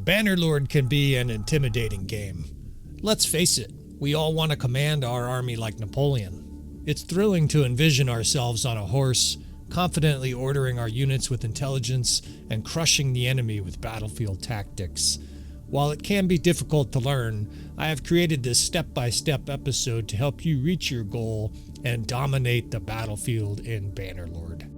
Bannerlord can be an intimidating game. Let's face it, we all want to command our army like Napoleon. It's thrilling to envision ourselves on a horse, confidently ordering our units with intelligence and crushing the enemy with battlefield tactics. While it can be difficult to learn, I have created this step-by-step episode to help you reach your goal and dominate the battlefield in Bannerlord.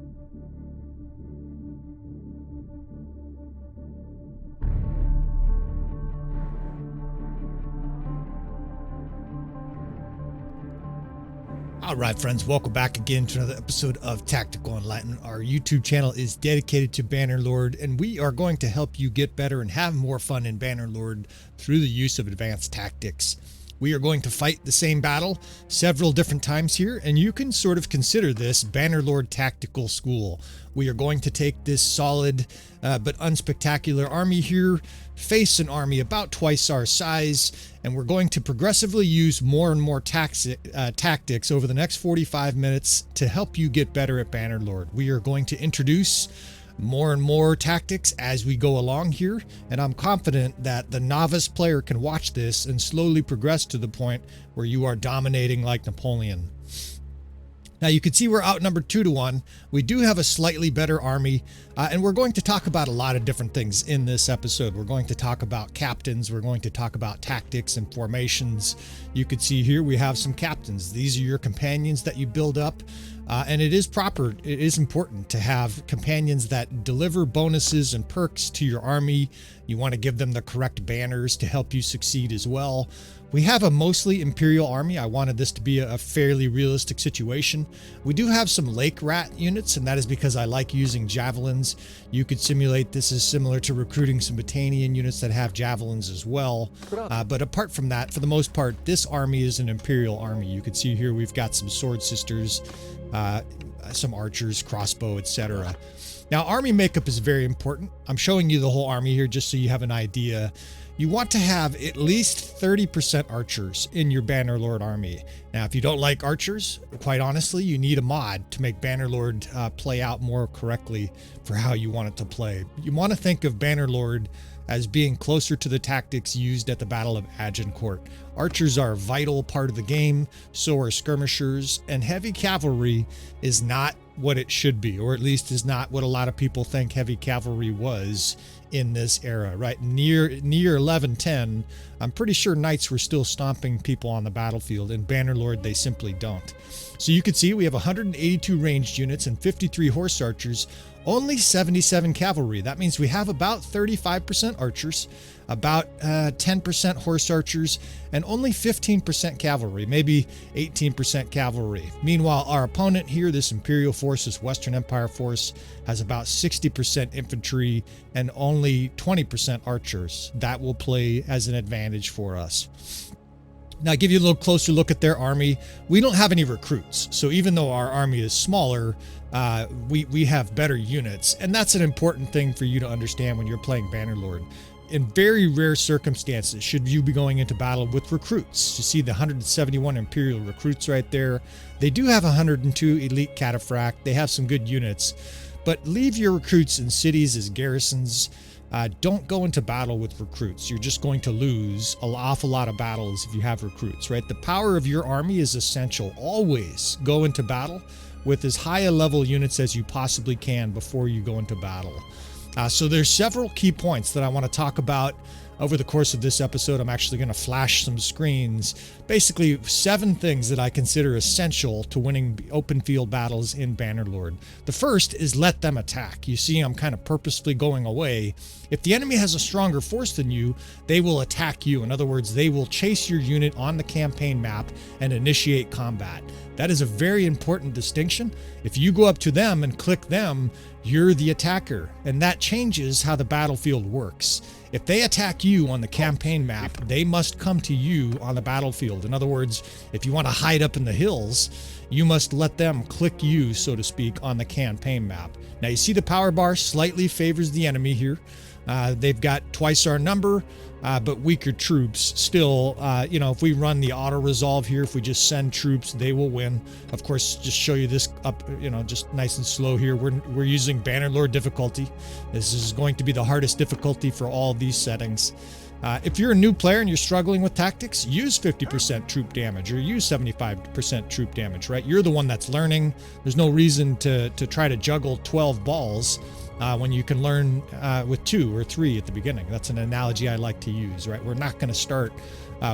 Alright friends, welcome back again to another episode of Tactical Enlightenment. Our YouTube channel is dedicated to Bannerlord, and we are going to help you get better and have more fun in Bannerlord through the use of advanced tactics. We are going to fight the same battle several different times here, and you can sort of consider this Bannerlord Tactical School. We are going to take this solid but unspectacular army here, face an army about twice our size, and we're going to progressively use more and more tactics over the next 45 minutes to help you get better at Bannerlord. We are going to introduce more and more tactics as we go along here, and I'm confident that the novice player can watch this and slowly progress to the point where you are dominating like Napoleon. Now you can see we're outnumbered 2-1. We do have a slightly better army, and we're going to talk about a lot of different things in this episode. We're going to talk about captains, we're going to talk about tactics and formations. You can see here we have some captains. These are your companions that you build up. And it is important to have companions that deliver bonuses and perks to your army. You want to give them the correct banners to help you succeed as well. We have a mostly Imperial army. I wanted this to be a fairly realistic situation. We do have some Lake Rat units, and that is because I like using javelins. You could simulate this is similar to recruiting some Battanian units that have javelins as well. But apart from that, for the most part, this army is an Imperial army. You can see here we've got some Sword Sisters, some archers, crossbow, etc. Now, army makeup is very important. I'm showing you the whole army here just so you have an idea. You want to have at least 30% archers in your Bannerlord army. Now, if you don't like archers, quite honestly, you need a mod to make Bannerlord play out more correctly for how you want it to play. You want to think of Bannerlord as being closer to the tactics used at the Battle of Agincourt. Archers are a vital part of the game, so are skirmishers, and heavy cavalry is not what it should be, or at least is not what a lot of people think heavy cavalry was in this era, right? Near 1110, I'm pretty sure knights were still stomping people on the battlefield. In Bannerlord, they simply don't. So you can see we have 182 ranged units and 53 horse archers, only 77 cavalry. That means we have about 35% archers, about 10% horse archers, and only 15% cavalry, maybe 18% cavalry. Meanwhile, our opponent here, this Imperial force, this Western Empire force, has about 60% infantry and only 20% archers. That will play as an advantage for us. Now, give you a little closer look at their army. We don't have any recruits, so even though our army is smaller, we have better units, and that's an important thing for you to understand when you're playing Bannerlord. In very rare circumstances should you be going into battle with recruits. You see the 171 Imperial recruits right there. They do have 102 elite cataphract. They have some good units, but leave your recruits in cities as garrisons. Don't go into battle with recruits. You're just going to lose an awful lot of battles if you have recruits, right? The power of your army is essential. Always go into battle with as high a level units as you possibly can before you go into battle. So there's several key points that I want to talk about over the course of this episode. I'm actually going to flash some screens. Basically, 7 things that I consider essential to winning open field battles in Bannerlord. The first is let them attack. You see, I'm kind of purposefully going away. If the enemy has a stronger force than you, they will attack you. In other words, they will chase your unit on the campaign map and initiate combat. That is a very important distinction. If you go up to them and click them, you're the attacker, and that changes how the battlefield works. If they attack you on the campaign map, they must come to you on the battlefield. In other words, if you want to hide up in the hills, you must let them click you, so to speak, on the campaign map. Now you see the power bar slightly favors the enemy here. They've got twice our number, but weaker troops. Still, if we run the auto resolve here, if we just send troops, they will win. Of course, just show you this up, just nice and slow here. We're using Bannerlord difficulty. This is going to be the hardest difficulty for all these settings. If you're a new player and you're struggling with tactics, use 50% troop damage or use 75% troop damage, right? You're the one that's learning. There's no reason to try to juggle 12 balls when you can learn with 2 or 3 at the beginning. That's an analogy I like to use, right? We're not going to start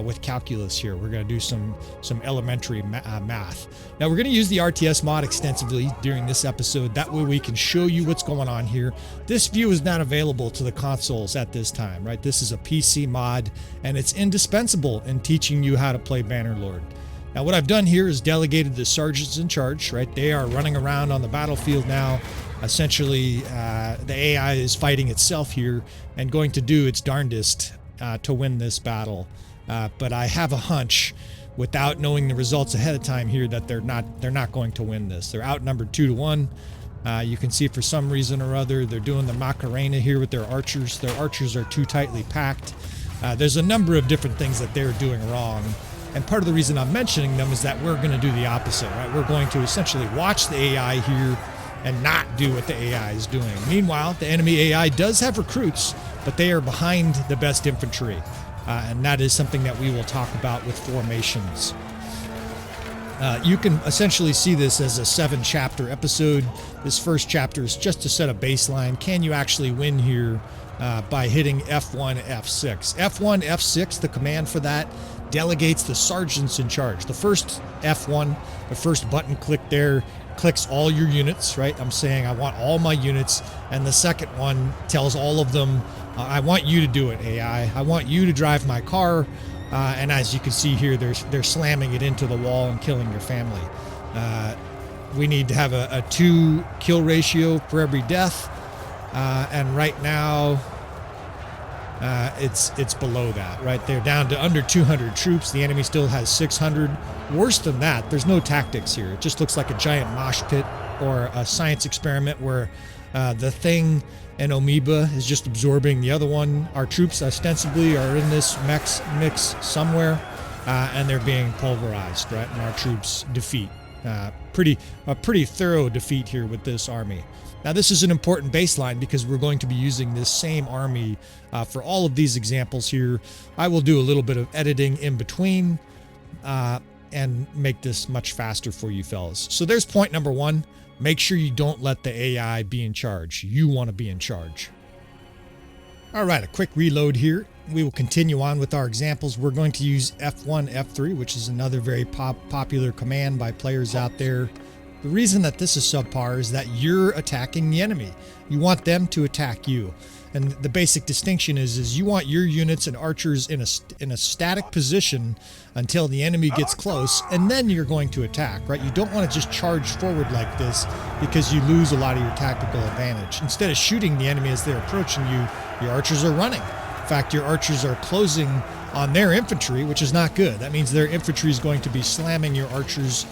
with calculus here. We're going to do some elementary math. Now, we're going to use the RTS mod extensively during this episode. That way we can show you what's going on here. This view is not available to the consoles at this time, right? This is a PC mod, and it's indispensable in teaching you how to play Bannerlord. Now, what I've done here is delegated the sergeants in charge, right? They are running around on the battlefield now. Essentially, the AI is fighting itself here and going to do its darndest to win this battle. But I have a hunch, without knowing the results ahead of time here, that they're not going to win this. They're outnumbered 2-1. You can see for some reason or other they're doing the Macarena here with their archers. Their archers are too tightly packed. There's a number of different things that they're doing wrong. And part of the reason I'm mentioning them is that we're going to do the opposite, right? We're going to essentially watch the AI here and not do what the AI is doing. Meanwhile, the enemy AI does have recruits, but they are behind the best infantry. And that is something that we will talk about with formations. You can essentially see this as a 7-chapter episode. This first chapter is just to set a baseline. Can you actually win here by hitting F1, F6? F1, F6, the command for that, delegates the sergeants in charge. The first F1, the first button click there, clicks all your units, right? I'm saying I want all my units. And the second one tells all of them, I want you to do it, AI. I want you to drive my car. And as you can see here, they're slamming it into the wall and killing your family. We need to have a 2 kill ratio for every death. And right now, it's below that, right? They're down to under 200 troops. The enemy still has 600. Worse than that, there's no tactics here. It just looks like a giant mosh pit or a science experiment where the thing, an amoeba, is just absorbing the other one. Our troops ostensibly are in this mix somewhere, and they're being pulverized, right? And our troops defeat. A pretty thorough defeat here with this army. Now, this is an important baseline because we're going to be using this same army for all of these examples here. I will do a little bit of editing in between and make this much faster for you fellas. So there's point number 1. Make sure you don't let the AI be in charge. You want to be in charge. All right, a quick reload here. We will continue on with our examples. We're going to use F1, F3, which is another very popular command by players out there. The reason that this is subpar is that you're attacking the enemy. You want them to attack you. And the basic distinction is you want your units and archers in a static position until the enemy gets close, and then you're going to attack, right? You don't want to just charge forward like this because you lose a lot of your tactical advantage. Instead of shooting the enemy as they're approaching you, your archers are running. In fact, your archers are closing on their infantry, which is not good. That means their infantry is going to be slamming your archers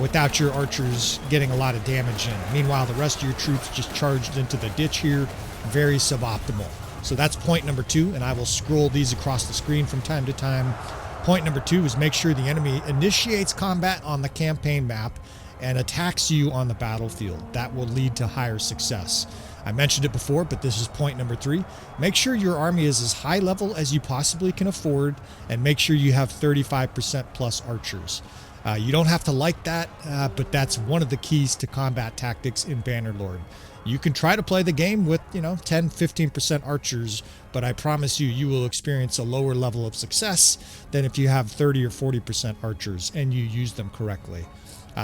without your archers getting a lot of damage in. Meanwhile, the rest of your troops just charged into the ditch here. Very suboptimal. So that's point number 2, and I will scroll these across the screen from time to time. Point number 2 is make sure the enemy initiates combat on the campaign map and attacks you on the battlefield. That will lead to higher success. I mentioned it before, but this is point number 3. Make sure your army is as high level as you possibly can afford, and make sure you have 35% plus archers. You don't have to like that, but that's one of the keys to combat tactics in Bannerlord. You can try to play the game with, 10, 15% archers, but I promise you, you will experience a lower level of success than if you have 30 or 40% archers and you use them correctly.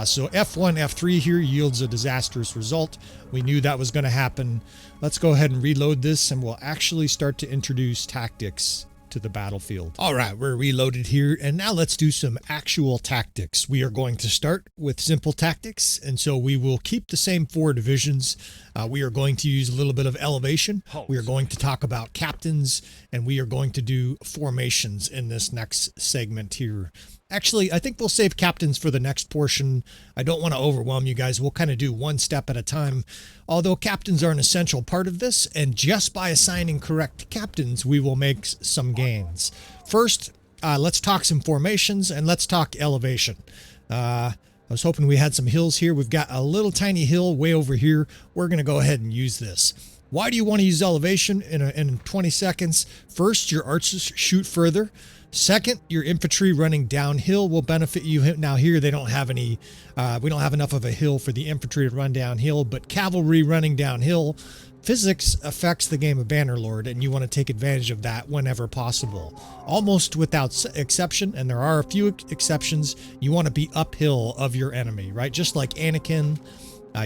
So F1, F3 here yields a disastrous result. We knew that was going to happen. Let's go ahead and reload this, and we'll actually start to introduce tactics to the battlefield. All right, we're reloaded here, and now let's do some actual tactics. We are going to start with simple tactics, and so we will keep the same 4 divisions. We are going to use a little bit of elevation. We are going to talk about captains, and we are going to do formations in this next segment here. Actually, I think we'll save captains for the next portion. I don't want to overwhelm you guys. We'll kind of do one step at a time. Although captains are an essential part of this, and just by assigning correct captains, we will make some gains. First, let's talk some formations, and let's talk elevation. I was hoping we had some hills here. We've got a little tiny hill way over here. We're going to go ahead and use this. Why do you want to use elevation in 20 seconds? First, your archers shoot further. Second, your infantry running downhill will benefit you. Now here they don't have any, we don't have enough of a hill for the infantry to run downhill, but cavalry running downhill, physics affects the game of Bannerlord, and you want to take advantage of that whenever possible. Almost without exception, and there are a few exceptions, you want to be uphill of your enemy, right? Just like Anakin,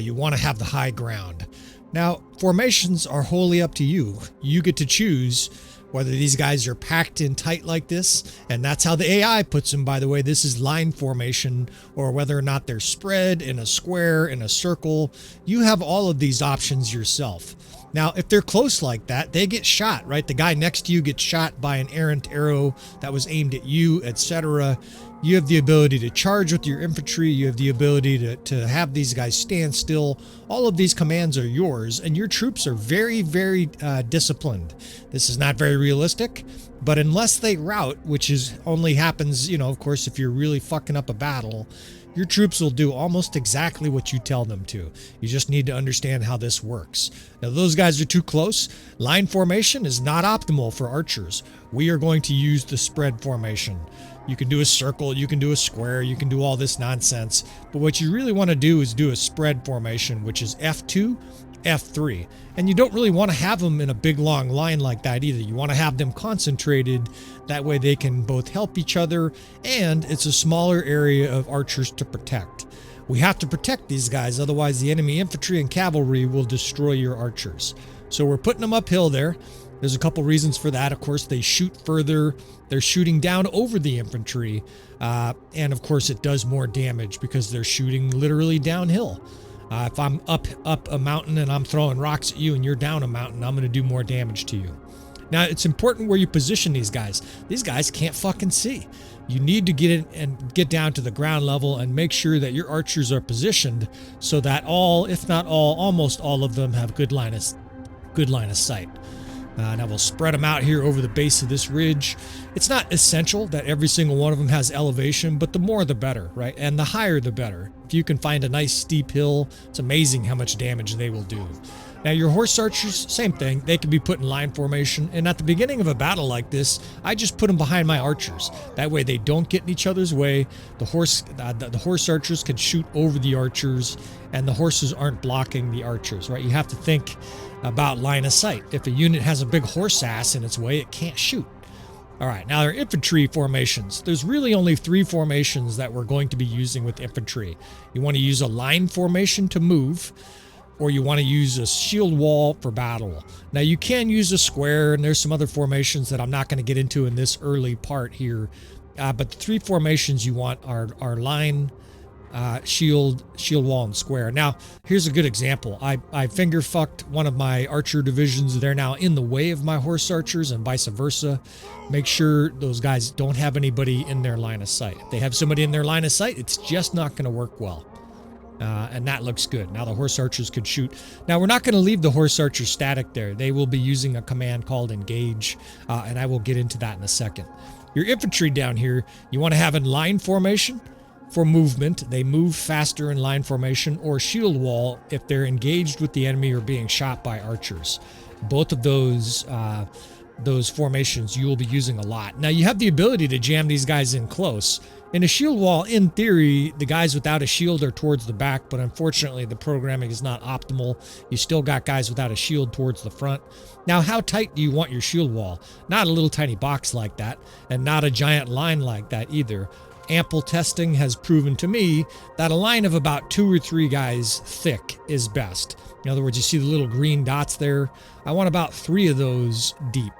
you want to have the high ground. Now, formations are wholly up to you. You get to choose whether these guys are packed in tight like this, and that's how the AI puts them, by the way. This is line formation, or whether or not they're spread in a square, in a circle. You have all of these options yourself. Now, if they're close like that, they get shot, right? The guy next to you gets shot by an errant arrow that was aimed at you, etc. You have the ability to charge with your infantry. You have the ability to have these guys stand still. All of these commands are yours, and your troops are very, very disciplined. This is not very realistic, but unless they rout, which is only happens, you know, of course, if you're really fucking up a battle, your troops will do almost exactly what you tell them to. You just need to understand how this works. Now, those guys are too close. Line formation is not optimal for archers. We are going to use the spread formation. You can do a circle, you can do a square, you can do all this nonsense. But what you really want to do is do a spread formation, which is F2, F3. And you don't really want to have them in a big long line like that either. You want to have them concentrated. That way they can both help each other, and it's a smaller area of archers to protect. We have to protect these guys, otherwise the enemy infantry and cavalry will destroy your archers. So we're putting them uphill there. There's a couple reasons for that. Of course, they shoot further. They're shooting down over the infantry. And of course, it does more damage because they're shooting literally downhill. If I'm up a mountain and I'm throwing rocks at you and you're down a mountain, I'm going to do more damage to you. Now, it's important where you position these guys. These guys can't fucking see. You need to get in and get down to the ground level and make sure that your archers are positioned so that all, if not all, almost all of them have good line of sight. Now we'll spread them out here over the base of this ridge. It's not essential that every single one of them has elevation, but the more the better, right? And the higher the better. If you can find a nice steep hill, it's amazing how much damage they will do. Now your horse archers, same thing. They can be put in line formation, and at the beginning of a battle like this, I just put them behind my archers. That way they don't get in each other's way. The horse archers can shoot over the archers, and the horses aren't blocking the archers, right? You have to think about line of sight. If a unit has a big horse ass in its way, it can't shoot. All right, now there are infantry formations. There's really only 3 formations that we're going to be using with infantry. You want to use a line formation to move, or you want to use a shield wall for battle. Now you can use a square, and there's some other formations that I'm not going to get into in this early part here. But the 3 formations you want are line, shield wall, and square. Now, here's a good example. I finger fucked one of my archer divisions. They're now in the way of my horse archers and vice versa. Make sure those guys don't have anybody in their line of sight. If they have somebody in their line of sight, it's just not going to work well. And that looks good. Now the horse archers could shoot. Now we're not going to leave the horse archers static there. They will be using a command called engage, and I will get into that in a second. Your infantry down here, you want to have in line formation for movement. They move faster in line formation, or shield wall if they're engaged with the enemy or being shot by archers. Both of those formations you will be using a lot. Now you have the ability to jam these guys in close. In a shield wall, in theory, the guys without a shield are towards the back, but unfortunately the programming is not optimal. You still got guys without a shield towards the front. Now, how tight do you want your shield wall? Not a little tiny box like that, and not a giant line like that either. Ample testing has proven to me that a line of about 2 or 3 guys thick is best. In other words, you see the little green dots there? I want about 3 of those deep.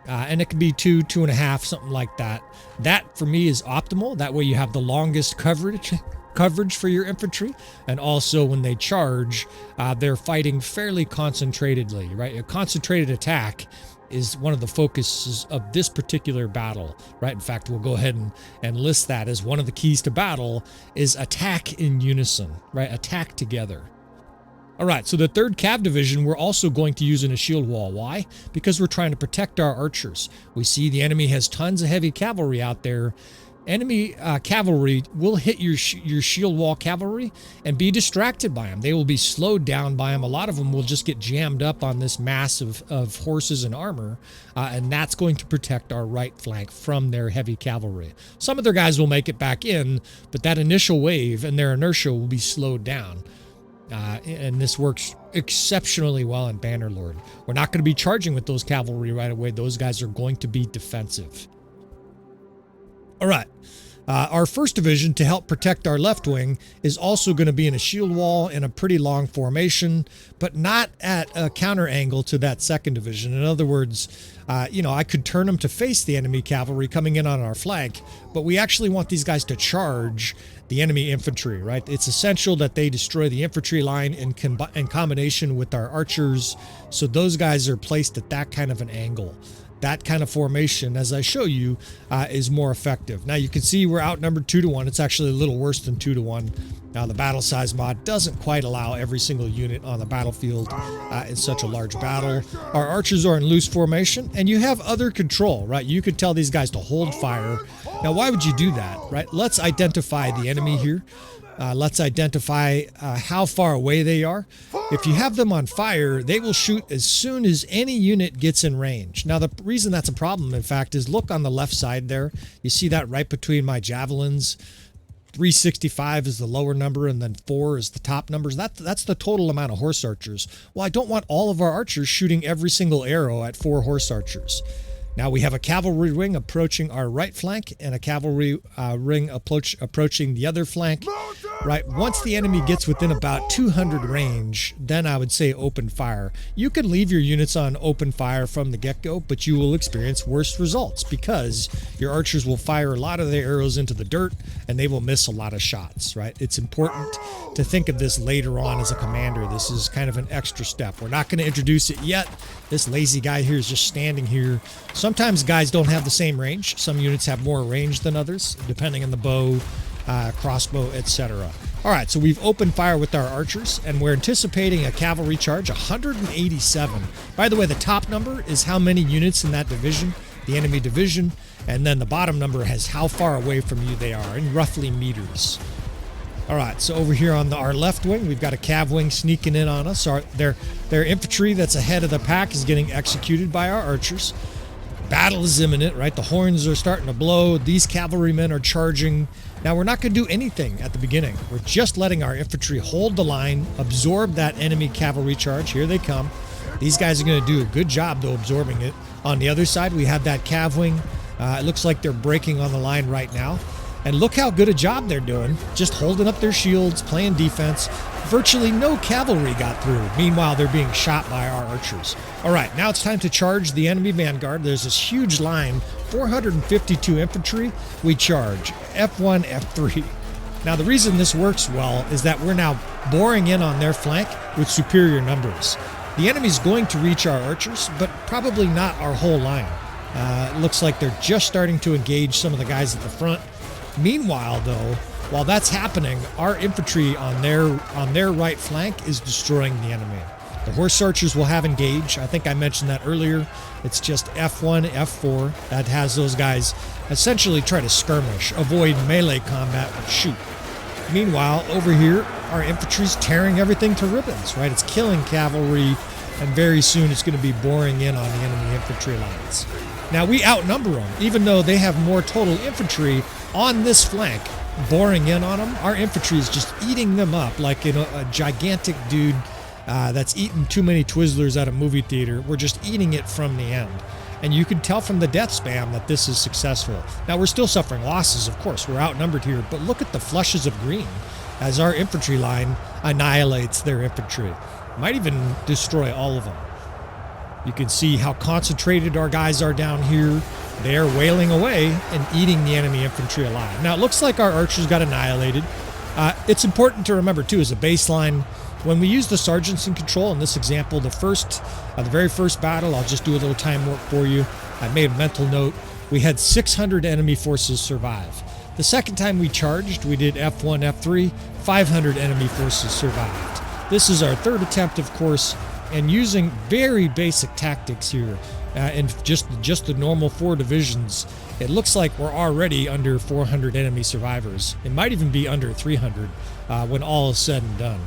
And it can be 2, 2.5, something like that. That, for me, is optimal. That way you have the longest coverage for your infantry. And also, when they charge, they're fighting fairly concentratedly, right? A concentrated attack is one of the focuses of this particular battle, right? In fact, we'll go ahead and list that as one of the keys to battle is attack in unison, right? Attack together. All right, so the 3rd Cav Division, we're also going to use in a shield wall. Why? Because we're trying to protect our archers. We see the enemy has tons of heavy cavalry out there. Enemy cavalry will hit your shield wall cavalry and be distracted by them. They will be slowed down by them. A lot of them will just get jammed up on this mass of horses and armor, and that's going to protect our right flank from their heavy cavalry. Some of their guys will make it back in, but that initial wave and their inertia will be slowed down. And this works exceptionally well in Bannerlord. We're not going to be charging with those cavalry right away. Those guys are going to be defensive. All right. Our 1st Division, to help protect our left wing, is also going to be in a shield wall in a pretty long formation, but not at a counter angle to that 2nd Division. In other words, I could turn them to face the enemy cavalry coming in on our flank, but we actually want these guys to charge the enemy infantry, right? It's essential that they destroy the infantry line in combination with our archers, so those guys are placed at that kind of an angle. That kind of formation, as I show you, is more effective. Now you can see we're outnumbered 2-to-1. It's actually a little worse than 2-to-1. Now the battle size mod doesn't quite allow every single unit on the battlefield in such a large battle. Our archers are in loose formation, and you have other control, right? You could tell these guys to hold fire. Now why would you do that, right? Let's identify the enemy here. Let's identify how far away they are. If you have them on fire, they will shoot as soon as any unit gets in range. Now, the reason that's a problem, in fact, is look on the left side there. You see that right between my javelins. 365 is the lower number, and then 4 is the top numbers. That's the total amount of horse archers. Well, I don't want all of our archers shooting every single arrow at 4 horse archers. Now we have a cavalry ring approaching our right flank and a cavalry ring approaching the other flank. Right, once the enemy gets within about 200 range, then I would say open fire. You can leave your units on open fire from the get-go, but you will experience worse results because your archers will fire a lot of their arrows into the dirt and they will miss a lot of shots, right? It's important to think of this later on as a commander. This is kind of an extra step. We're not going to introduce it yet. This lazy guy here is just standing here. Sometimes guys don't have the same range. Some units have more range than others, depending on the bow, crossbow, etc. All right, so we've opened fire with our archers, and we're anticipating a cavalry charge, 187. By the way, the top number is how many units in that division, the enemy division, and then the bottom number has how far away from you they are in roughly meters. All right, so over here on our left wing, we've got a cav wing sneaking in on us. Their infantry that's ahead of the pack is getting executed by our archers. Battle is imminent, right? The horns are starting to blow. These cavalrymen are charging. Now, we're not going to do anything at the beginning. We're just letting our infantry hold the line, absorb that enemy cavalry charge. Here they come. These guys are going to do a good job, though, absorbing it. On the other side, we have that cav wing. It looks like they're breaking on the line right now. And look how good a job they're doing, just holding up their shields, playing defense. Virtually no cavalry got through. Meanwhile, they're being shot by our archers. All right, now it's time to charge the enemy vanguard. There's this huge line, 452 infantry. We charge F1, F3. Now, the reason this works well is that we're now boring in on their flank with superior numbers. The enemy's going to reach our archers, but probably not our whole line. It looks like they're just starting to engage some of the guys at the front. Meanwhile, though, while that's happening, our infantry on their right flank is destroying the enemy. The horse archers will have engage. I think I mentioned that earlier. It's just F1, F4 that has those guys essentially try to skirmish, avoid melee combat, but shoot. Meanwhile, over here, our infantry's tearing everything to ribbons, right? It's killing cavalry, and very soon it's going to be boring in on the enemy infantry lines. Now, we outnumber them, even though they have more total infantry on this flank, boring in on them. Our infantry is just eating them up like a gigantic dude that's eaten too many Twizzlers at a movie theater. We're just eating it from the end. And you can tell from the death spam that this is successful. Now, we're still suffering losses, of course. We're outnumbered here, but look at the flushes of green as our infantry line annihilates their infantry. Might even destroy all of them. You can see how concentrated our guys are down here. They are wailing away and eating the enemy infantry alive. Now, it looks like our archers got annihilated. It's important to remember, too, as a baseline, When we use the sergeants in control in this example, the very first battle, I'll just do a little time warp for you. I made a mental note. We had 600 enemy forces survive. The second time we charged, we did F1, F3, 500 enemy forces survived. This is our third attempt, of course, and using very basic tactics here, and just the normal 4 divisions, it looks like we're already under 400 enemy survivors. It might even be under 300 when all is said and done.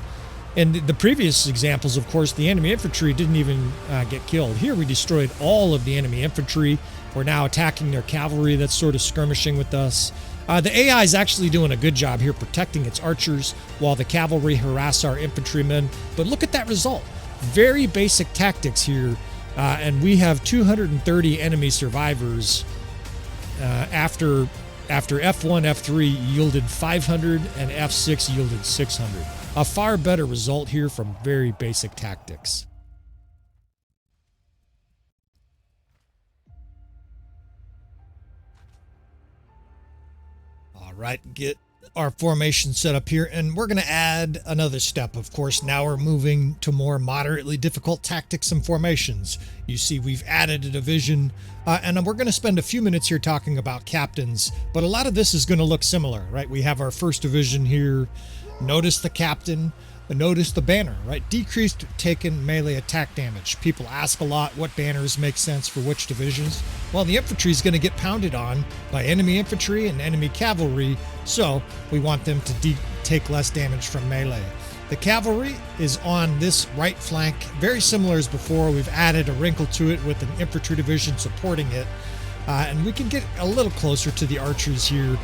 In the previous examples, of course, the enemy infantry didn't even get killed. Here we destroyed all of the enemy infantry. We're now attacking their cavalry that's sort of skirmishing with us. The AI is actually doing a good job here protecting its archers while the cavalry harass our infantrymen. But look at that result. Very basic tactics here. And we have 230 enemy survivors after F1, F3 yielded 500 and F6 yielded 600. A far better result here from very basic tactics. All right, get our formation set up here, and we're going to add another step. Of course, now we're moving to more moderately difficult tactics and formations. You see, we've added a division, and we're going to spend a few minutes here talking about captains, but a lot of this is going to look similar, right? We have our first division here. Notice the captain. Notice the banner, right? Decreased taken melee attack damage. People ask a lot what banners make sense for which divisions. Well, the infantry is going to get pounded on by enemy infantry and enemy cavalry, so we want them to take less damage from melee. The cavalry is on this right flank, very similar as before. We've added a wrinkle to it with an infantry division supporting it, and we can get a little closer to the archers here.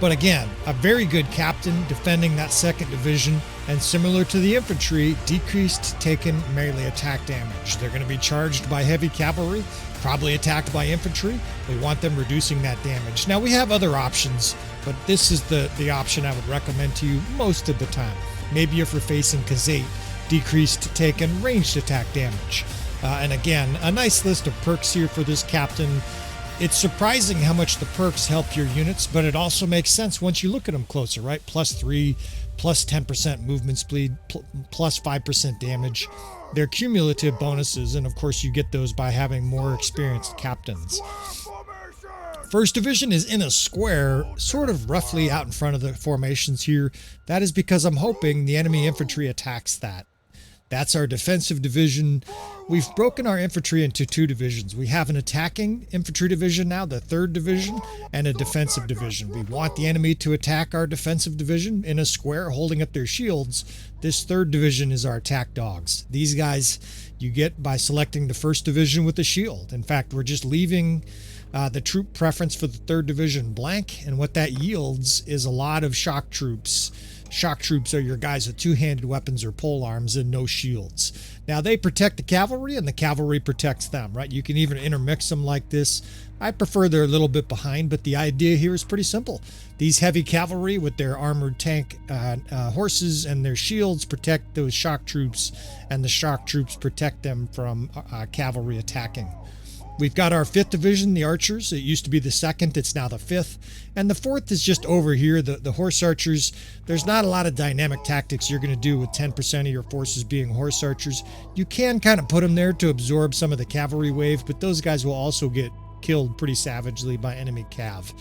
But again, a very good captain defending that second division, and similar to the infantry, decreased taken melee attack damage. They're going to be charged by heavy cavalry, probably attacked by infantry. We want them reducing that damage. Now, we have other options, but this is the option I would recommend to you most of the time. Maybe if we're facing Kazate, decreased taken ranged attack damage. And again, a nice list of perks here for this captain. It's surprising how much the perks help your units, but it also makes sense once you look at them closer, right? +3, plus 10% movement speed, plus 5% damage. They're cumulative bonuses, and of course you get those by having more experienced captains. First division is in a square, sort of roughly out in front of the formations here. That is because I'm hoping the enemy infantry attacks that. That's our defensive division. We've broken our infantry into 2 divisions. We have an attacking infantry division now, the 3rd division, and a defensive division. We want the enemy to attack our defensive division in a square, holding up their shields. This 3rd division is our attack dogs. These guys you get by selecting the 1st division with a shield. In fact, we're just leaving the troop preference for the 3rd division blank, and what that yields is a lot of shock troops. Shock troops are your guys with 2-handed weapons or pole arms and no shields. Now, they protect the cavalry, and the cavalry protects them, right? You can even intermix them like this. I prefer they're a little bit behind, but the idea here is pretty simple. These heavy cavalry with their armored tank horses and their shields protect those shock troops, and the shock troops protect them from cavalry attacking. We've got our 5th division, the archers. It used to be the 2nd, it's now the 5th. And the 4th is just over here, the horse archers. There's not a lot of dynamic tactics you're going to do with 10% of your forces being horse archers. You can kind of put them there to absorb some of the cavalry wave, but those guys will also get killed pretty savagely by enemy cav.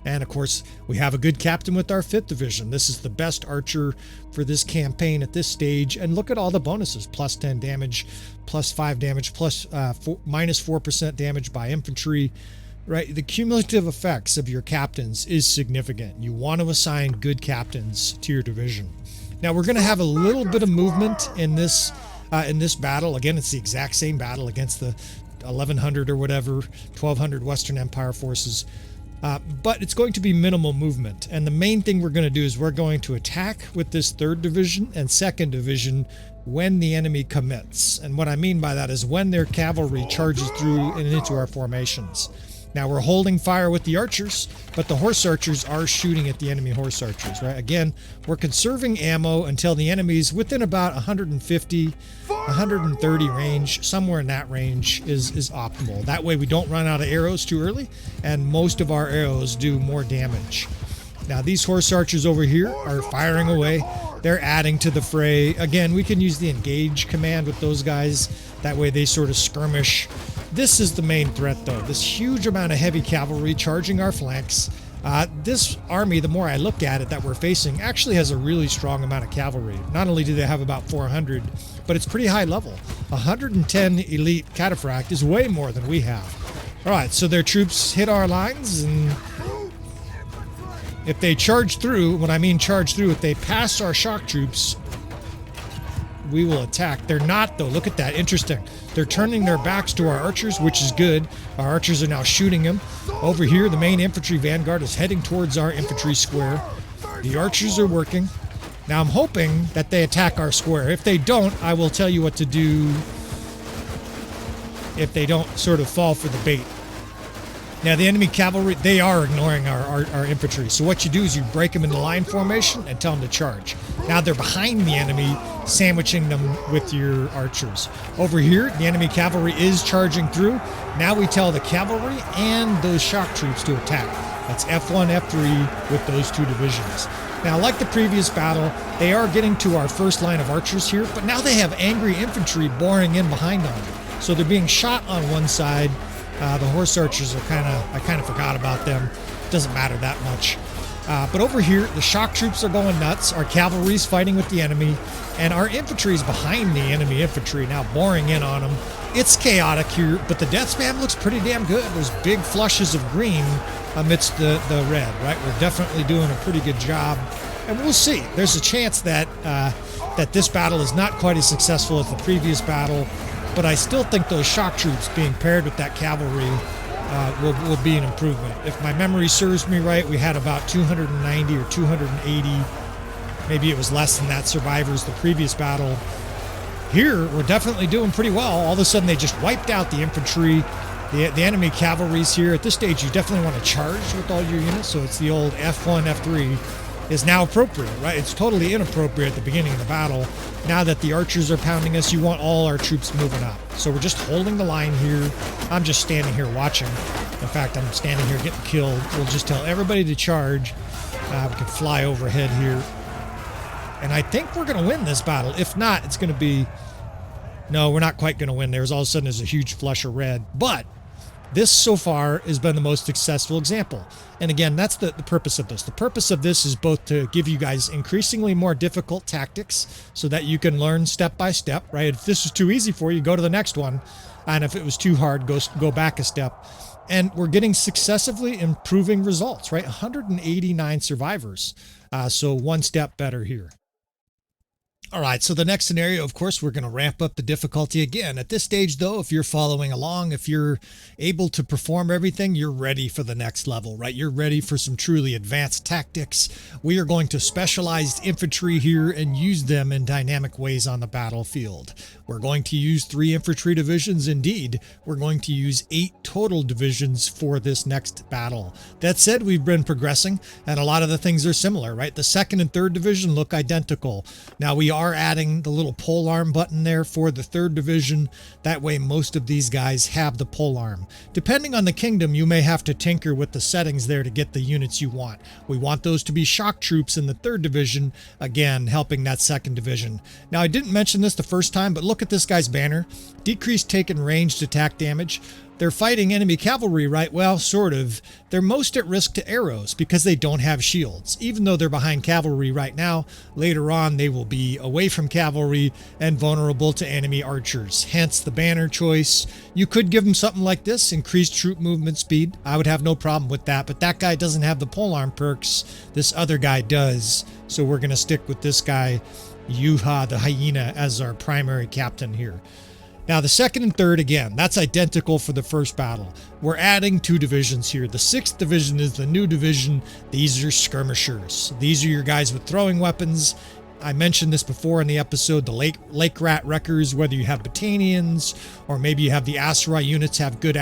And of course, we have a good captain with our 5th division. This is the best archer for this campaign at this stage. And look at all the bonuses: plus 10 damage, plus 5 damage, minus 4% damage by infantry, right? The cumulative effects of your captains is significant. You want to assign good captains to your division. Now, we're going to have a little bit of movement in this battle. Again, it's the exact same battle against the 1100 or whatever, 1200 Western Empire forces. But it's going to be minimal movement. And the main thing we're going to do is we're going to attack with this 3rd division and 2nd division when the enemy commits. And what I mean by that is when their cavalry charges through and into our formations. Now, we're holding fire with the archers, but the horse archers are shooting at the enemy horse archers, right? Again, we're conserving ammo until the enemy's within about 150, 130 range. Somewhere in that range is optimal. That way we don't run out of arrows too early, and most of our arrows do more damage. Now, these horse archers over here are firing away. They're adding to the fray. Again, we can use the engage command with those guys. That way they sort of skirmish. This is the main threat, though. This huge amount of heavy cavalry charging our flanks. This army, the more I look at it that we're facing, actually has a really strong amount of cavalry. Not only do they have about 400, but it's pretty high level. 110 elite cataphract is way more than we have. All right, so their troops hit our lines, and if they charge through, when I mean charge through, if they pass our shock troops, we will attack. They're not, though. Look at that. Interesting. They're turning their backs to our archers, which is good. Our archers are now shooting them. Over here, the main infantry vanguard is heading towards our infantry square. The archers are working. Now, I'm hoping that they attack our square. If they don't, I will tell you what to do if they don't sort of fall for the bait. Now, the enemy cavalry, they are ignoring our infantry. So what you do is you break them into line formation and tell them to charge. Now they're behind the enemy, sandwiching them with your archers. Over here, the enemy cavalry is charging through. Now we tell the cavalry and those shock troops to attack. That's F1, F3 with those two divisions. Now, like the previous battle, they are getting to our first line of archers here, but now they have angry infantry boring in behind them. So they're being shot on one side. The horse archers are I kind of forgot about them. Doesn't matter that much. But over here, the shock troops are going nuts. Our cavalry's fighting with the enemy, and our infantry's behind the enemy infantry, now boring in on them. It's chaotic here, but the death spam looks pretty damn good. There's big flushes of green amidst the red, right? We're definitely doing a pretty good job, and we'll see. There's a chance that that this battle is not quite as successful as the previous battle, but I still think those shock troops being paired with that cavalry will be an improvement. If my memory serves me right, we had about 290 or 280, maybe it was less than that, survivors the previous battle. Here, we're definitely doing pretty well. All of a sudden, they just wiped out the infantry. The enemy cavalry's here. At this stage, you definitely want to charge with all your units, so it's the old F1, F3 is now appropriate, right? It's totally inappropriate at the beginning of the battle. Now that the archers are pounding us, you want all our troops moving up. So we're just holding the line here. I'm just standing here watching. In fact, I'm standing here getting killed. We'll just tell everybody to charge. We can fly overhead here. And I think we're going to win this battle. If not, it's going to be... No, we're not quite going to win. There's all of a sudden there's a huge flush of red. But this so far has been the most successful example. And again, that's the purpose of this. The purpose of this is both to give you guys increasingly more difficult tactics so that you can learn step by step, right? If this is too easy for you, go to the next one. And if it was too hard, go back a step. And we're getting successively improving results, right? 189 survivors. So one step better here. All right, so the next scenario, of course, we're going to ramp up the difficulty again. At this stage, though, if you're following along, if you're able to perform everything, you're ready for the next level, right? You're ready for some truly advanced tactics. We are going to specialized infantry here and use them in dynamic ways on the battlefield. We're going to use 3 infantry divisions. Indeed, we're going to use 8 total divisions for this next battle. That said, we've been progressing, and a lot of the things are similar, right? The 2nd and 3rd division look identical. Now, we are adding the little pole arm button there for the 3rd division. That way, most of these guys have the pole arm. Depending on the kingdom, you may have to tinker with the settings there to get the units you want. We want those to be shock troops in the 3rd division, again, helping that 2nd division. Now, I didn't mention this the first time, but look at this guy's banner. Decreased taken ranged attack damage. They're fighting enemy cavalry, right? Well, sort of. They're most at risk to arrows because they don't have shields. Even though they're behind cavalry right now, later on they will be away from cavalry and vulnerable to enemy archers. Hence the banner choice. You could give them something like this, increased troop movement speed. I would have no problem with that, but that guy doesn't have the polearm perks. This other guy does. So we're going to stick with this guy, Yuha the Hyena, as our primary captain here. Now, the 2nd and 3rd, again, that's identical for the first battle. We're adding 2 divisions here. The 6th division is the new division. These are skirmishers. These are your guys with throwing weapons. I mentioned this before in the episode, the Lake Rat Wreckers, whether you have Battanians or maybe you have the Asura units have good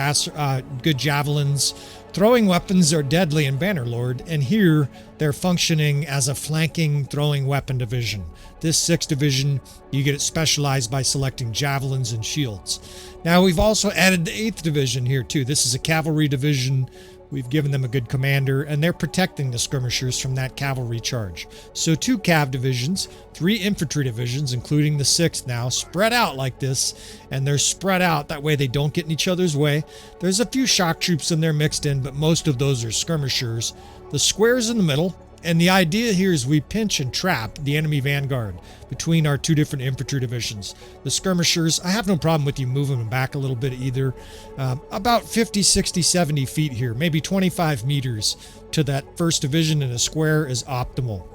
javelins. Throwing weapons are deadly in Bannerlord, and here they're functioning as a flanking throwing weapon division. This 6th division, you get it specialized by selecting javelins and shields. Now we've also added the 8th division here too. This is a cavalry division. We've given them a good commander, and they're protecting the skirmishers from that cavalry charge. So 2 cav divisions, 3 infantry divisions, including the 6th now, spread out like this, and they're spread out. That way they don't get in each other's way. There's a few shock troops in there mixed in, but most of those are skirmishers. The square's in the middle, and the idea here is we pinch and trap the enemy vanguard between our 2 different infantry divisions. The skirmishers, I have no problem with you moving them back a little bit either. About 50, 60, 70 feet here, maybe 25 meters to that 1st division in a square is optimal.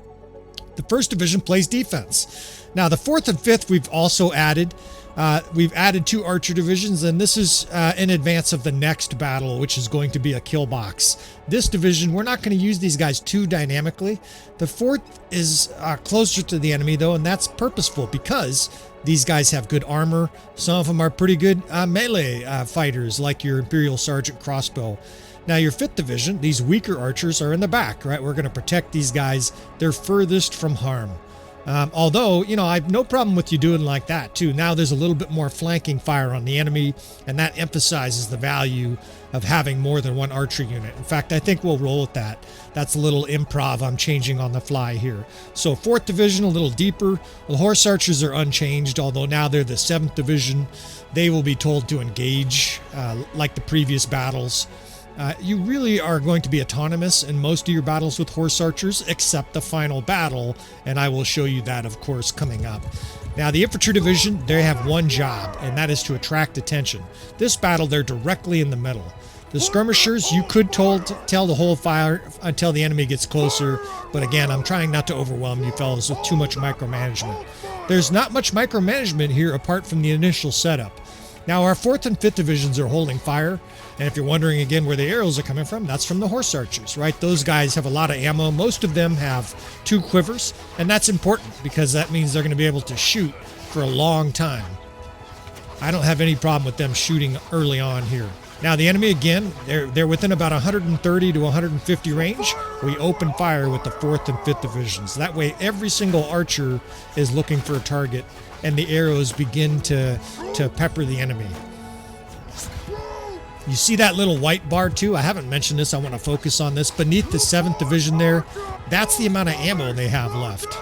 The 1st division plays defense. Now the 4th and 5th we've also added. We've added 2 archer divisions, and this is in advance of the next battle, which is going to be a Killbox. This division, we're not going to use these guys too dynamically. The 4th is closer to the enemy, though, and that's purposeful because these guys have good armor. Some of them are pretty good melee fighters, like your Imperial Sergeant crossbow. Now your 5th division, these weaker archers are in the back, right? We're going to protect these guys. They're furthest from harm. Although, you know, I have no problem with you doing like that too. Now there's a little bit more flanking fire on the enemy, and that emphasizes the value of having more than 1 archery unit. In fact, I think we'll roll with that. That's a little improv I'm changing on the fly here. So 4th division, a little deeper. The horse archers are unchanged, although now they're the 7th division. They will be told to engage like the previous battles. You really are going to be autonomous in most of your battles with horse archers, except the final battle, and I will show you that, of course, coming up. Now, the infantry division, they have 1 job, and that is to attract attention. This battle, they're directly in the middle. The skirmishers, you could tell to hold fire until the enemy gets closer, but again, I'm trying not to overwhelm you fellas with too much micromanagement. There's not much micromanagement here apart from the initial setup. Now, our 4th and 5th divisions are holding fire, and if you're wondering again where the arrows are coming from, that's from the horse archers, right? Those guys have a lot of ammo. Most of them have 2 quivers, and that's important because that means they're going to be able to shoot for a long time. I don't have any problem with them shooting early on here. Now, the enemy, again, they're within about 130 to 150 range. We open fire with the 4th and 5th divisions. That way, every single archer is looking for a target, and the arrows begin to pepper the enemy. You see that little white bar too? I haven't mentioned this. I want to focus on this. Beneath the 7th division there, that's the amount of ammo they have left.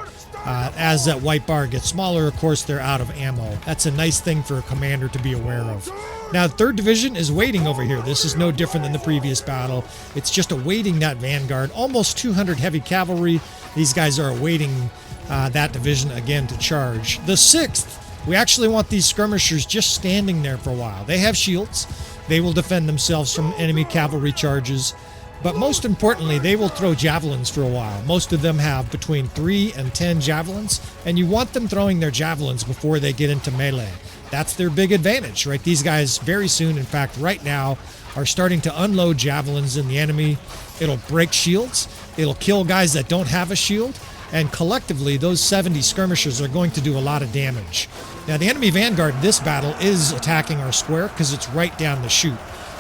As that white bar gets smaller, of course, they're out of ammo. That's a nice thing for a commander to be aware of. Now, the 3rd division is waiting over here. This is no different than the previous battle. It's just awaiting that vanguard. Almost 200 heavy cavalry. These guys are awaiting that division again to charge. The 6th, we actually want these skirmishers just standing there for a while. They have shields. They will defend themselves from enemy cavalry charges. But most importantly, they will throw javelins for a while. Most of them have between 3 and 10 javelins, and you want them throwing their javelins before they get into melee. That's their big advantage, right? These guys very soon, in fact, right now, are starting to unload javelins in the enemy. It'll break shields. It'll kill guys that don't have a shield. And collectively, those 70 skirmishers are going to do a lot of damage. Now, the enemy vanguard in this battle is attacking our square because it's right down the chute.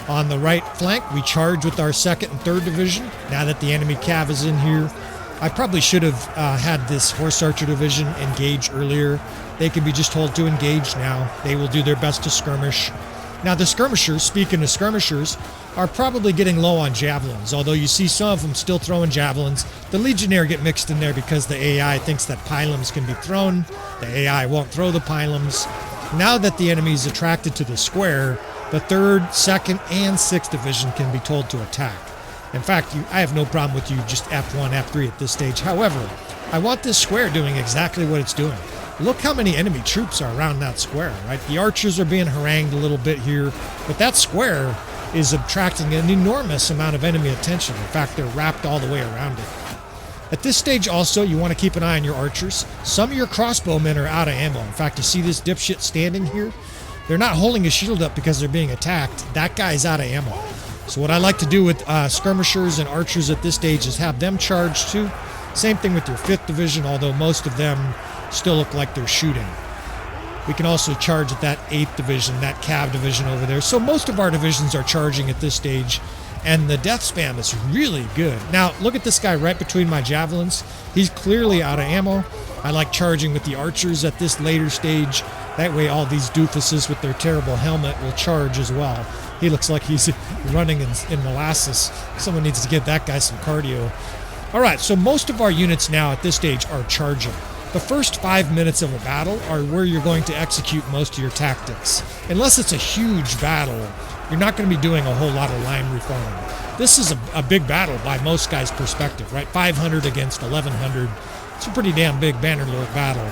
On the right flank, we charge with our 2nd and 3rd division. Now that the enemy cav is in here, I probably should have had this horse archer division engage earlier. They can be just told to engage now. They will do their best to skirmish. Now, the skirmishers, speaking of skirmishers, are probably getting low on javelins, although you see some of them still throwing javelins. The Legionnaire get mixed in there because the AI thinks that pylons can be thrown. The AI won't throw the pylons. Now that the enemy is attracted to the square, the 3rd, 2nd, and 6th division can be told to attack. In fact, I have no problem with you just F1, F3 at this stage. However, I want this square doing exactly what it's doing. Look how many enemy troops are around that square, right? The archers are being harangued a little bit here, but that square is attracting an enormous amount of enemy attention. In fact, they're wrapped all the way around it. At this stage also, you want to keep an eye on your archers. Some of your crossbowmen are out of ammo. In fact, you see this dipshit standing here? They're not holding a shield up because they're being attacked. That guy's out of ammo. So what I like to do with skirmishers and archers at this stage is have them charge too. Same thing with your 5th division, although most of them still look like they're shooting. We can also charge at that 8th division, that cav division over there. So most of our divisions are charging at this stage. And the death spam is really good. Now, look at this guy right between my javelins. He's clearly out of ammo. I like charging with the archers at this later stage. That way all these doofuses with their terrible helmet will charge as well. He looks like he's running in molasses. Someone needs to get that guy some cardio. All right, so most of our units now at this stage are charging. The first 5 minutes of a battle are where you're going to execute most of your tactics. Unless it's a huge battle, you're not going to be doing a whole lot of line reforming. This is a big battle by most guys' perspective, right? 500 against 1100. It's a pretty damn big Bannerlord battle.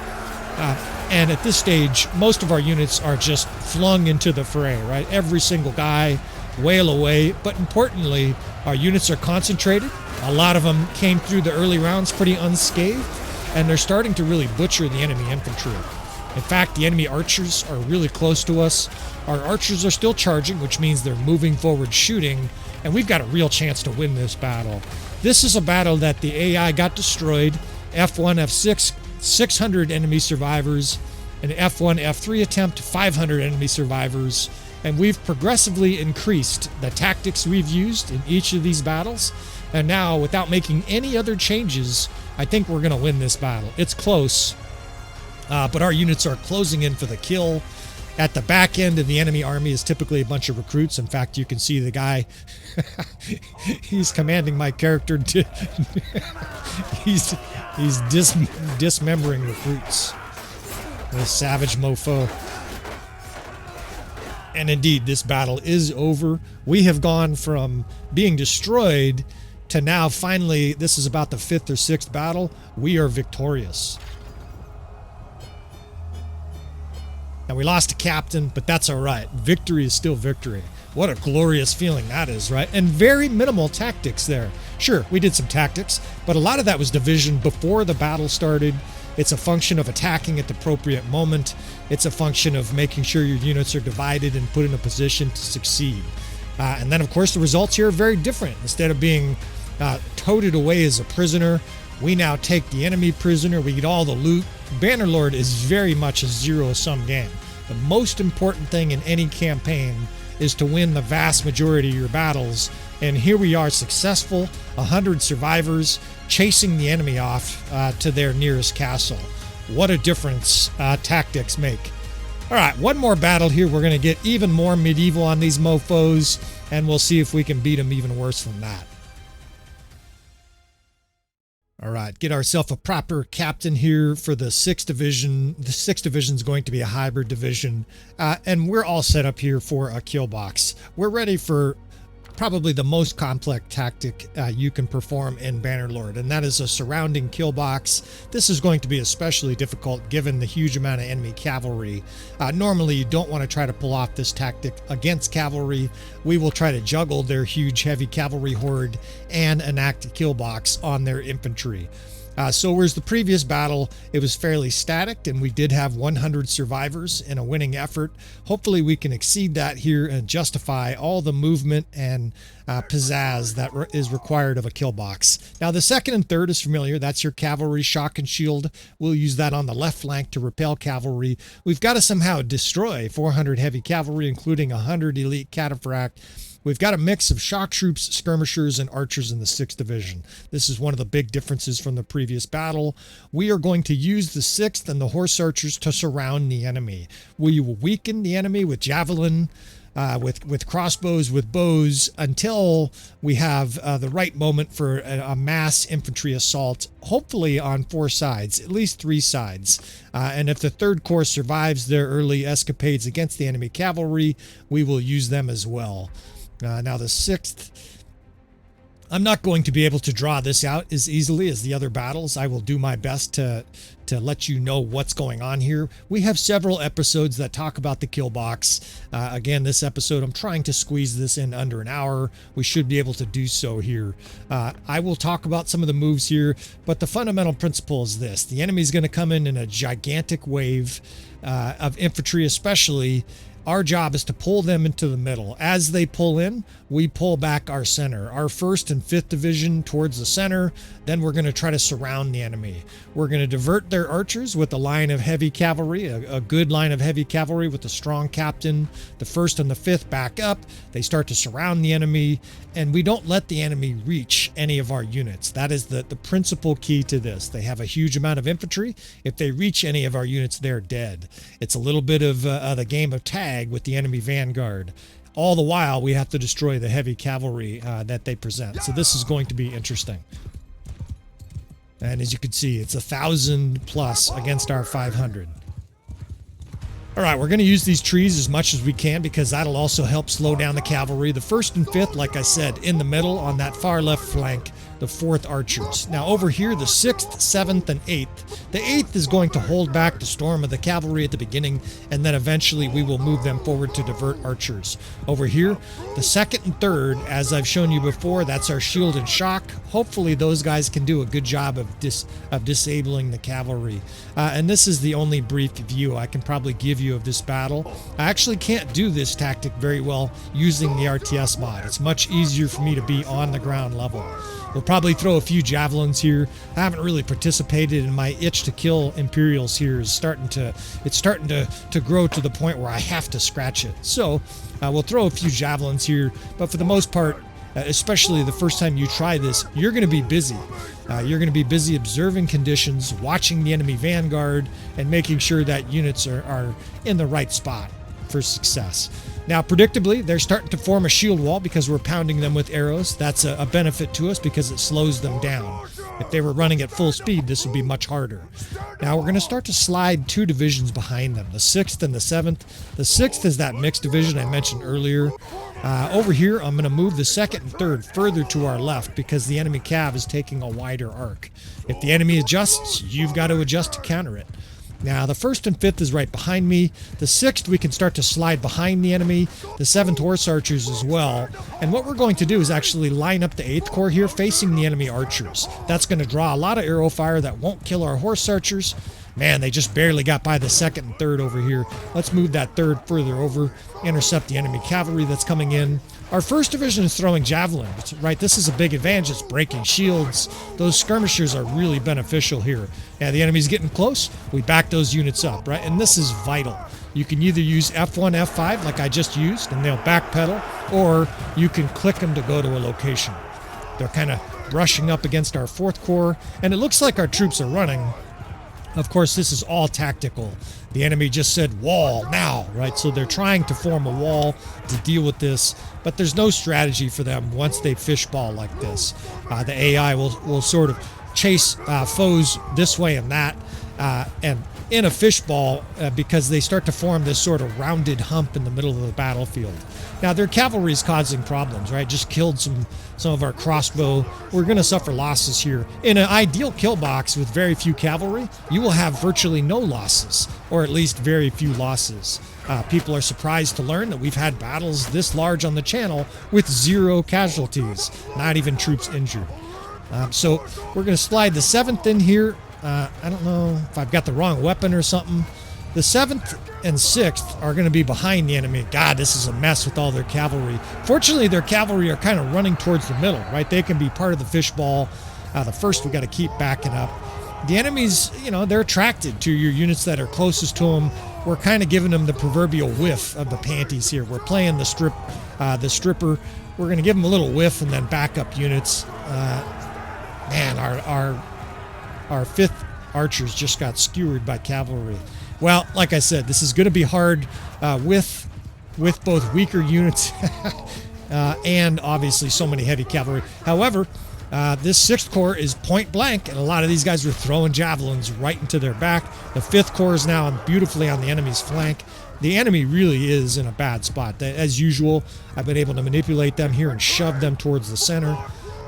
And at this stage, most of our units are just flung into the fray, right? Every single guy, wail away. But importantly, our units are concentrated. A lot of them came through the early rounds pretty unscathed, and they're starting to really butcher the enemy infantry. In fact, the enemy archers are really close to us. Our archers are still charging, which means they're moving forward shooting, and we've got a real chance to win this battle. This is a battle that the AI got destroyed. F1, F6, 600 enemy survivors. An F1, F3 attempt, 500 enemy survivors. And we've progressively increased the tactics we've used in each of these battles. And now, without making any other changes, I think we're going to win this battle. It's close, but our units are closing in for the kill. At the back end of the enemy army is typically a bunch of recruits. In fact, you can see the guy, he's commanding my character. He's dismembering recruits. This savage mofo. And indeed, this battle is over. We have gone from being destroyed to now finally, this is about the 5th or 6th battle, we are victorious. Now, we lost a captain, but that's all right. Victory is still victory. What a glorious feeling that is, right? And very minimal tactics there. Sure, we did some tactics, but a lot of that was division before the battle started. It's a function of attacking at the appropriate moment. It's a function of making sure your units are divided and put in a position to succeed. And then, of course, the results here are very different. Instead of being toted away as a prisoner, we now take the enemy prisoner. We get all the loot. Bannerlord is very much a zero-sum game. The most important thing in any campaign is to win the vast majority of your battles. And here we are, successful, 100 survivors, chasing the enemy off to their nearest castle. What a difference tactics make. All right, one more battle here. We're going to get even more medieval on these mofos, and we'll see if we can beat them even worse than that. All right, get ourselves a proper captain here for the 6th division. The 6th division is going to be a hybrid division, and we're all set up here for a Killbox. We're ready for probably the most complex tactic you can perform in Bannerlord, and that is a surrounding Killbox. This is going to be especially difficult given the huge amount of enemy cavalry. Normally, you don't want to try to pull off this tactic against cavalry. We will try to juggle their huge heavy cavalry horde and enact a Killbox on their infantry. So whereas the previous battle, it was fairly static, and we did have 100 survivors in a winning effort. Hopefully we can exceed that here and justify all the movement and pizzazz that is required of a Killbox. Now the 2nd and 3rd is familiar. That's your cavalry shock and shield. We'll use that on the left flank to repel cavalry. We've got to somehow destroy 400 heavy cavalry, including 100 elite cataphract. We've got a mix of shock troops, skirmishers, and archers in the 6th division. This is one of the big differences from the previous battle. We are going to use the 6th and the horse archers to surround the enemy. We will weaken the enemy with javelin, with crossbows, with bows, until we have the right moment for a mass infantry assault, hopefully on 4 sides, at least 3 sides. And if the 3rd Corps survives their early escapades against the enemy cavalry, we will use them as well. Now the 6th, I'm not going to be able to draw this out as easily as the other battles. I will do my best to let you know what's going on here. We have several episodes that talk about the Killbox. Again, this episode, I'm trying to squeeze this in under an hour. We should be able to do so here. I will talk about some of the moves here, but the fundamental principle is this. The enemy is going to come in a gigantic wave of infantry especially, Our job is to pull them into the middle. As they pull in, we pull back our center. Our 1st and 5th Division towards the center. Then we're going to try to surround the enemy. We're going to divert their archers with a line of heavy cavalry, a good line of heavy cavalry with a strong captain. The 1st and the 5th back up. They start to surround the enemy, and we don't let the enemy reach any of our units. That is the principal key to this. They have a huge amount of infantry. If they reach any of our units, they're dead. It's a little bit of the game of tag with the enemy vanguard. All the while, we have to destroy the heavy cavalry that they present. So this is going to be interesting. And as you can see, it's 1,000 plus against our 500. All right, we're going to use these trees as much as we can because that'll also help slow down the cavalry. The 1st and 5th, like I said, in the middle on that far left flank, the 4th archers. Now over here, the 6th, 7th, and 8th. The 8th is going to hold back the storm of the cavalry at the beginning, and then eventually we will move them forward to divert archers. Over here, the 2nd and 3rd, as I've shown you before, that's our shield and shock. Hopefully those guys can do a good job of disabling the cavalry. And this is the only brief view I can probably give you of this battle. I actually can't do this tactic very well using the RTS mod. It's much easier for me to be on the ground level. We'll probably throw a few javelins here. I haven't really participated, in my itch to kill Imperials here is starting to grow to the point where I have to scratch it. So we'll throw a few javelins here, but for the most part, especially the first time you try this, you're going to be busy. You're going to be busy observing conditions, watching the enemy vanguard, and making sure that units are in the right spot for success. Now, predictably, they're starting to form a shield wall because we're pounding them with arrows. That's a benefit to us because it slows them down. If they were running at full speed, this would be much harder. Now, we're going to start to slide 2 divisions behind them, the 6th and the 7th. The 6th is that mixed division I mentioned earlier. Over here, I'm going to move the 2nd and 3rd further to our left because the enemy cav is taking a wider arc. If the enemy adjusts, you've got to adjust to counter it. Now, the 1st and 5th is right behind me. The 6th, we can start to slide behind the enemy. The 7th Horse Archers as well. And what we're going to do is actually line up the 8th Corps here facing the enemy archers. That's going to draw a lot of arrow fire that won't kill our Horse Archers. Man, they just barely got by the 2nd and 3rd over here. Let's move that 3rd further over, intercept the enemy cavalry that's coming in. Our 1st Division is throwing javelins, right? This is a big advantage. It's breaking shields. Those skirmishers are really beneficial here. Yeah, the enemy's getting close. We back those units up, right? And this is vital. You can either use F1, F5 like I just used, and they'll backpedal, or you can click them to go to a location. They're kind of brushing up against our 4th Corps, and it looks like our troops are running. Of course, this is all tactical. The enemy just said wall now, right? So they're trying to form a wall to deal with this, but there's no strategy for them once they fishball like this. The AI will sort of chase foes this way and that, and in a fishball because they start to form this sort of rounded hump in the middle of the battlefield. Now, their cavalry is causing problems, right? Just killed some of our crossbow. We're going to suffer losses here. In an ideal kill box with very few cavalry, you will have virtually no losses, or at least very few losses. People are surprised to learn that we've had battles this large on the channel with 0 casualties, not even troops injured. So we're going to slide the 7th in here. I don't know if I've got the wrong weapon or something. The 7th and 6th are going to be behind the enemy. God, this is a mess with all their cavalry. Fortunately, their cavalry are kind of running towards the middle, right? They can be part of the fishball. The 1st, we got to keep backing up. The enemies, they're attracted to your units that are closest to them. We're kind of giving them the proverbial whiff of the panties here. We're playing the stripper. We're going to give them a little whiff and then back up units. Man, our 5th archers just got skewered by cavalry. Well, like I said, this is going to be hard with both weaker units and obviously so many heavy cavalry. However, this 6th Corps is point blank, and a lot of these guys were throwing javelins right into their back. The 5th Corps is now beautifully on the enemy's flank. The enemy really is in a bad spot. As usual, I've been able to manipulate them here and shove them towards the center.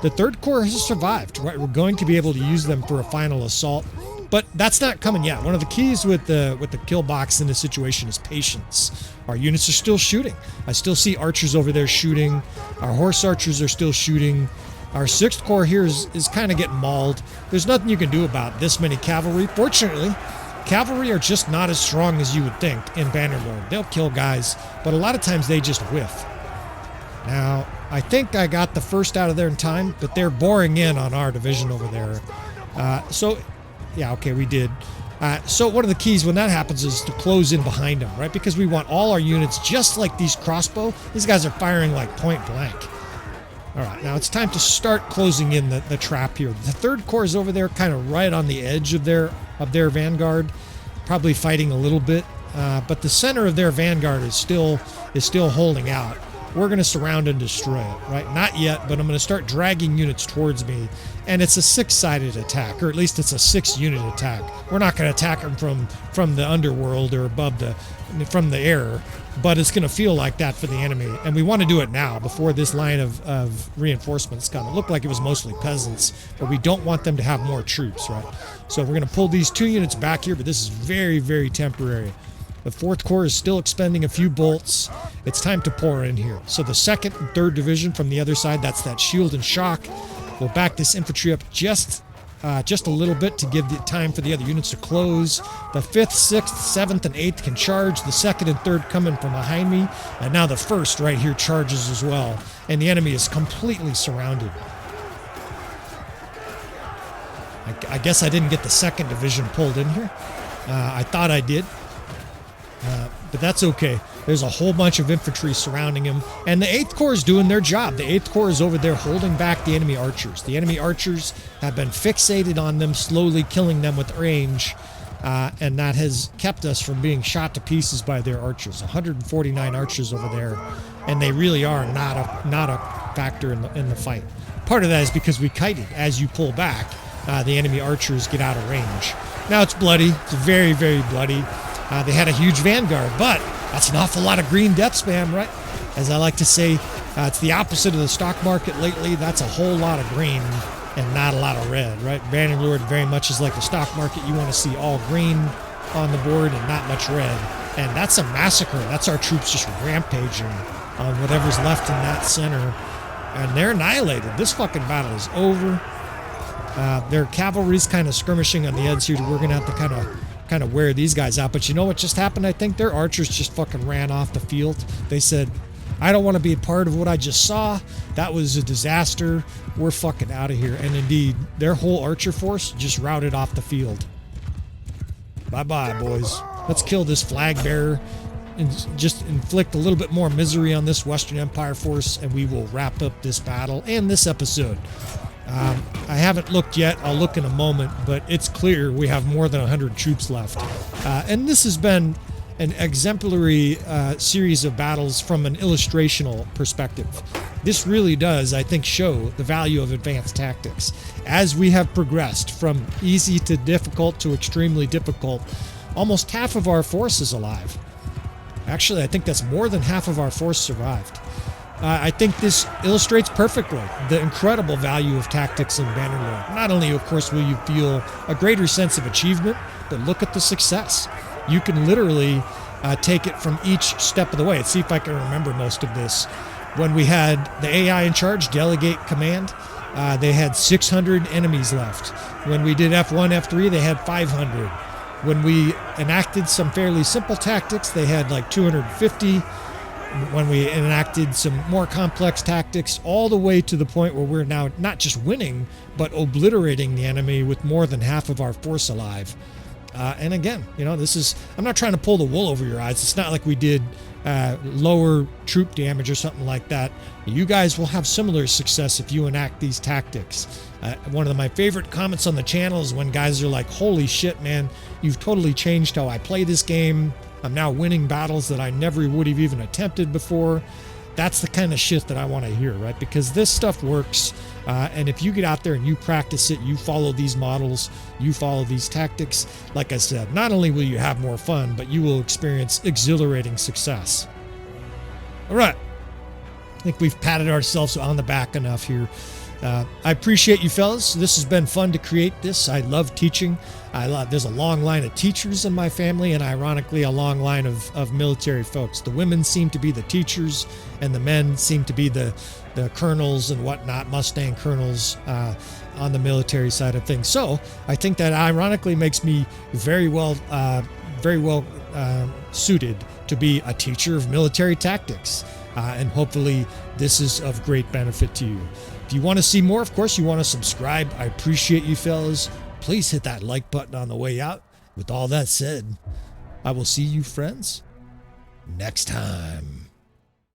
The 3rd Corps has survived, right? We're going to be able to use them for a final assault, but that's not coming yet. One of the keys with the kill box in this situation is patience. Our units are still shooting. I still see archers over there shooting. Our horse archers are still shooting. Our 6th Corps here is kind of getting mauled. There's nothing you can do about this many cavalry. Fortunately, Cavalry are just not as strong as you would think in Bannerlord. They'll kill guys, but a lot of times they just whiff. Now, I think I got the first out of there in time, but they're boring in on our division over there. Yeah, okay, we did. So one of the keys when that happens is to close in behind them, right? Because we want all our units, just like these crossbow, these guys are firing like point blank. All right, now it's time to start closing in the trap here. The 3rd Corps is over there kind of right on the edge of their vanguard, probably fighting a little bit, but the center of their vanguard is still holding out. We're going to surround and destroy it, right? Not yet, but I'm going to start dragging units towards me. And it's a 6-sided attack, or at least it's a 6-unit attack. We're not going to attack them from the underworld or from the air, but it's going to feel like that for the enemy. And we want to do it now before this line of reinforcements come. It looked like it was mostly peasants, but we don't want them to have more troops, right? So we're going to pull these 2 units back here, but this is very, very temporary. The 4th Corps is still expending a few bolts. It's time to pour in here. So the 2nd and 3rd Division from the other side, that's that shield and shock. We'll back this infantry up just a little bit to give the time for the other units to close. The 5th, 6th, 7th, and 8th can charge. The 2nd and 3rd coming from behind me. And now the 1st right here charges as well. And the enemy is completely surrounded. I guess I didn't get the 2nd Division pulled in here. I thought I did. But that's okay. There's a whole bunch of infantry surrounding him. And the 8th Corps is doing their job. The 8th Corps is over there holding back the enemy archers. The enemy archers have been fixated on them, slowly killing them with range. And that has kept us from being shot to pieces by their archers. 149 archers over there. And they really are not a factor in the fight. Part of that is because we kited. As you pull back, the enemy archers get out of range. Now it's bloody. It's very, very bloody. They had a huge vanguard, but that's an awful lot of green death spam, right? As I like to say, it's the opposite of the stock market lately. That's a whole lot of green and not a lot of red, right? Bannerlord very much is like the stock market. You want to see all green on the board and not much red. And that's a massacre. That's our troops just rampaging on whatever's left in that center. And they're annihilated. This fucking battle is over. Their cavalry's kind of skirmishing on the edge here. We're going to have to kind of wear these guys out. But you know what just happened? I think their archers just fucking ran off the field. They said, I don't want to be a part of what I just saw. That was a disaster. We're fucking out of here. And indeed, their whole archer force just routed off the field. Bye-bye, boys. Let's kill this flag bearer and just inflict a little bit more misery on this Western Empire force, and we will wrap up this battle and this episode. I haven't looked yet. I'll look in a moment, but it's clear we have more than 100 troops left. And this has been an exemplary series of battles from an illustrational perspective. This really does, I think, show the value of advanced tactics. As we have progressed from easy to difficult to extremely difficult, almost half of our force is alive. Actually, I think that's more than half of our force survived. I think this illustrates perfectly the incredible value of tactics in Bannerlord. Not only, of course, will you feel a greater sense of achievement, but look at the success. You can literally take it from each step of the way. Let's see if I can remember most of this. When we had the AI in charge delegate command, they had 600 enemies left. When we did F1, F3, they had 500. When we enacted some fairly simple tactics, they had like 250. When we enacted some more complex tactics, all the way to the point where we're now not just winning, but obliterating the enemy with more than half of our force alive. And again, you know, this is, I'm not trying to pull the wool over your eyes. It's not like we did lower troop damage or something like that. You guys will have similar success if you enact these tactics. One of my favorite comments on the channel is when guys are like, holy shit, man, you've totally changed how I play this game. I'm now winning battles that I never would have even attempted before. That's the kind of shit that I want to hear, right? Because this stuff works. And if you get out there and you practice it, you follow these models, you follow these tactics, like I said, not only will you have more fun, but you will experience exhilarating success. All right. I think we've patted ourselves on the back enough here. I appreciate you fellas. This has been fun to create this. I love teaching. There's a long line of teachers in my family, and ironically a long line of military folks. The women seem to be the teachers, and the men seem to be the colonels and whatnot, Mustang colonels on the military side of things. So I think that ironically makes me very well suited to be a teacher of military tactics. And hopefully this is of great benefit to you. If you want to see more, of course, you want to subscribe. I appreciate you fellas. Please hit that like button on the way out. With all that said, I will see you friends next time.